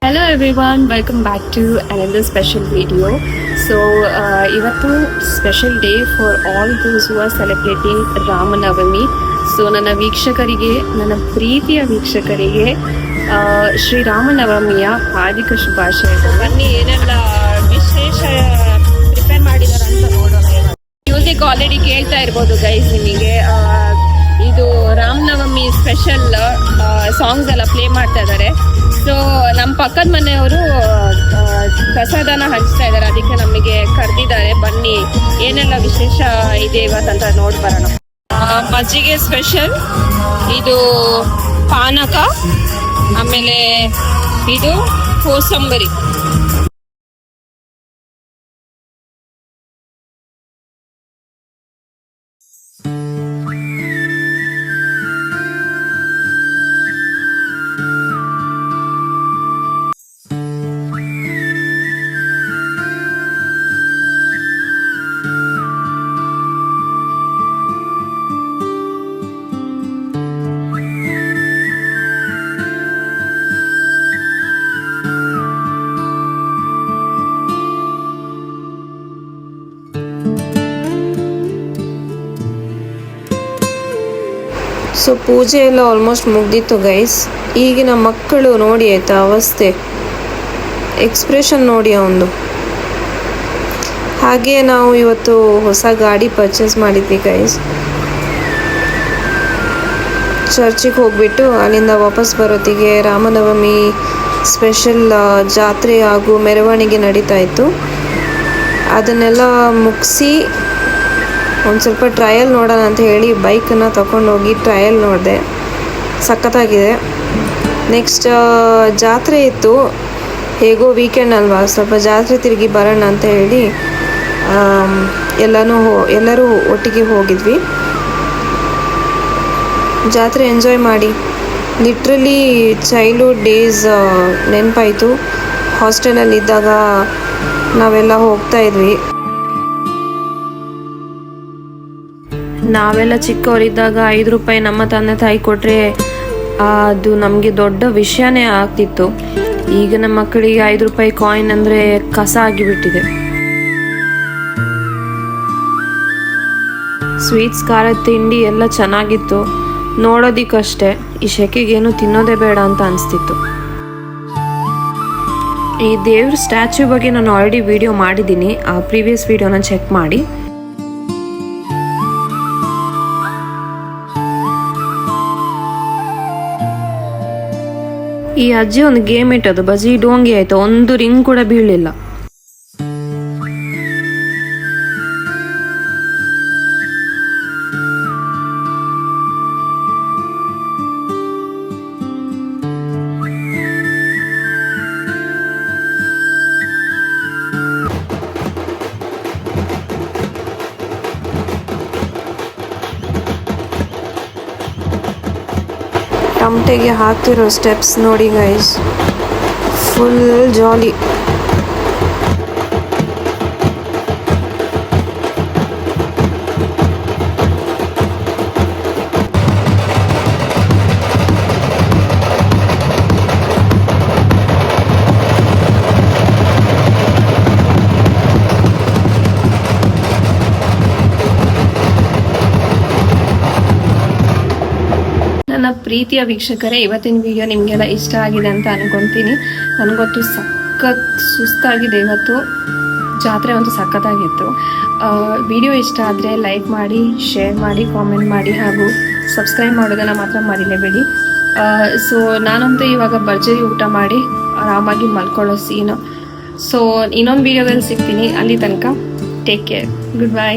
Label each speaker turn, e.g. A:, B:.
A: Hello everyone, welcome back to another special video. So ಇವತ್ತು special day for all those who are celebrating Ramanavami. So ನನ್ನ ವೀಕ್ಷಕರಿಗೆ, ನನ್ನ ಪ್ರೀತಿಯ ವೀಕ್ಷಕರಿಗೆ ಶ್ರೀರಾಮನವಮಿಯ ಹಾರ್ದಿಕ ಶುಭಾಶಯಗಳು. ಬನ್ನಿ ಏನೆಲ್ಲ ವಿಶೇಷ ಪ್ರಿಪೇರ್ ಮಾಡಿದ್ದಾರೆ ಅಂತ ನೋಡೋಣ. ಮ್ಯೂಸಿಕ್ ಆಲ್ರೆಡಿ ಕೇಳ್ತಾ ಇರ್ಬೋದು ಗೈಸ್ ನಿಮಗೆ. ಇದು ರಾಮನವಮಿ ಸ್ಪೆಷಲ್ ಸಾಂಗ್ಸ್ ಎಲ್ಲ ಪ್ಲೇ ಮಾಡ್ತಾ ಇದ್ದಾರೆ. ಸೊ ನಮ್ಮ ಪಕ್ಕದ ಮನೆಯವರು ಪ್ರಸಾದನ ಹಂಚ್ತಾ ಇದ್ದಾರೆ, ಅದಕ್ಕೆ ನಮಗೆ ಕರೆದಿದ್ದಾರೆ. ಬನ್ನಿ ಏನೆಲ್ಲ ವಿಶೇಷ ಇದೆ ಇವತ್ತಂತ ನೋಡಿ ಬರೋಣ. ಮಜ್ಜಿಗೆ ಸ್ಪೆಷಲ್, ಇದು ಪಾನಕ, ಆಮೇಲೆ ಇದು ಕೋಸಂಬರಿ.
B: ಸೊ ಪೂಜೆ ಎಲ್ಲ ಆಲ್ಮೋಸ್ಟ್ ಮುಗ್ದಿತ್ತು ಗೈಸ್. ಈಗಿನ ಮಕ್ಕಳು ನೋಡಿ ಆಯ್ತಾ ಅವಸ್ಥೆ, ಎಕ್ಸ್ಪ್ರೆಷನ್ ನೋಡಿ ಅವನು. ಹಾಗೆ ನಾವು ಇವತ್ತು ಹೊಸ ಗಾಡಿ ಪರ್ಚೇಸ್ ಮಾಡಿದ್ವಿ ಗೈಸ್. ಚರ್ಚಿಗೆ ಹೋಗ್ಬಿಟ್ಟು ಅಲ್ಲಿಂದ ವಾಪಸ್ ಬರೋತ್ತಿಗೆ ರಾಮನವಮಿ ಸ್ಪೆಷಲ್ ಜಾತ್ರೆ ಹಾಗೂ ಮೆರವಣಿಗೆ ನಡೀತಾ ಇತ್ತು. ಅದನ್ನೆಲ್ಲ ಮುಗಿಸಿ ಒಂದು ಸ್ವಲ್ಪ ಟ್ರಯಲ್ ನೋಡೋಣ ಅಂತ ಹೇಳಿ ಬೈಕನ್ನು ತಗೊಂಡೋಗಿ ಟ್ರಯಲ್ ನೋಡಿದೆ. ಸಖತ್ತಾಗಿದೆ. ನೆಕ್ಸ್ಟ್ ಜಾತ್ರೆ ಇತ್ತು, ಹೇಗೋ ವೀಕೆಂಡ್ ಅಲ್ವಾ, ಸ್ವಲ್ಪ ಜಾತ್ರೆ ತಿರುಗಿ ಬರೋಣ ಅಂತ ಹೇಳಿ ಎಲ್ಲರೂ ಒಟ್ಟಿಗೆ ಹೋಗಿದ್ವಿ. ಜಾತ್ರೆ ಎಂಜಾಯ್ ಮಾಡಿ ಲಿಟ್ರಲಿ ಚೈಲ್ಡ್ಹುಡ್ ಡೇಸ್ ನೆನಪಾಯಿತು. ಹಾಸ್ಟೆಲಲ್ಲಿದ್ದಾಗ ನಾವೆಲ್ಲ ಹೋಗ್ತಾ ಇದ್ವಿ. ನಾವೆಲ್ಲ ಚಿಕ್ಕವರಿದ್ದಾಗ 5 ರೂಪಾಯಿ ನಮ್ಮ ತಂದೆ ತಾಯಿ ಕೊಟ್ಟರೆ ಅದು ನಮಗೆ ದೊಡ್ಡ ವಿಷಯನೇ ಆಗ್ತಿತ್ತು. ಈಗ ನಮ್ಮ ಮಕ್ಕಳಿಗೆ 5 ರೂಪಾಯಿ ಕಾಯಿನ್ ಅಂದರೆ ಕಸ ಆಗಿಬಿಟ್ಟಿದೆ. ಸ್ವೀಟ್ಸ್, ಖಾರದ ತಿಂಡಿ ಎಲ್ಲ ಚೆನ್ನಾಗಿತ್ತು, ನೋಡೋದಿಕ್ಕಷ್ಟೇ. ಈ ಶೆಕೆಗೇನು ತಿನ್ನೋದೇ ಬೇಡ ಅಂತ ಅನಿಸ್ತಿತ್ತು. ಈ ದೇವ್ರ ಸ್ಟ್ಯಾಚ್ಯೂ ಬಗ್ಗೆ ನಾನು ಆಲ್ರೆಡಿ ವಿಡಿಯೋ ಮಾಡಿದ್ದೀನಿ, ಆ ಪ್ರೀವಿಯಸ್ ವಿಡಿಯೋನ ಚೆಕ್ ಮಾಡಿ. ಈ ಅಜ್ಜಿ ಒಂದು ಗೇಮ್ ಇಟ್ಟದು, ಬಜಿ ಡೋಂಗಿ ಆಯ್ತು, ಒಂದು ರಿಂಗ್ ಕೂಡ ಬೀಳಲಿಲ್ಲ. ಟಮಟೆಗೆ ಹಾಕ್ತಿರೋ ಸ್ಟೆಪ್ಸ್ ನೋಡಿ ಗೈಸ್, ಫುಲ್ ಜಾಲಿ.
A: ನನ್ನ ಪ್ರೀತಿಯ ವೀಕ್ಷಕರೇ, ಇವತ್ತಿನ ವಿಡಿಯೋ ನಿಮಗೆಲ್ಲ ಇಷ್ಟ ಆಗಿದೆ ಅಂತ ಅನ್ಕೊತೀನಿ. ನನಗೊತ್ತು ಸಖತ್ ಸುಸ್ತಾಗಿದೆ. ಇವತ್ತು ಜಾತ್ರೆ ಅಂತೂ ಸಖತ್ತಾಗಿತ್ತು. ವಿಡಿಯೋ ಇಷ್ಟ ಆದರೆ ಲೈಕ್ ಮಾಡಿ, ಶೇರ್ ಮಾಡಿ, ಕಾಮೆಂಟ್ ಮಾಡಿ ಹಾಗೂ ಸಬ್ಸ್ಕ್ರೈಬ್ ಮಾಡೋದನ್ನು ಮಾತ್ರ ಮರಿಲೇಬೇಡಿ. ಸೊ ನಾನಂತೂ ಇವಾಗ ಭರ್ಜರಿ ಊಟ ಮಾಡಿ ಆರಾಮಾಗಿ ಮಲ್ಕೊಳ್ಳೋ ಸೀನು. ಸೊ ಇನ್ನೊಂದು ವಿಡಿಯೋದಲ್ಲಿ ಸಿಗ್ತೀನಿ. ಅಲ್ಲಿ ತನಕ ಟೇಕ್ ಕೇರ್, ಗುಡ್ ಬೈ.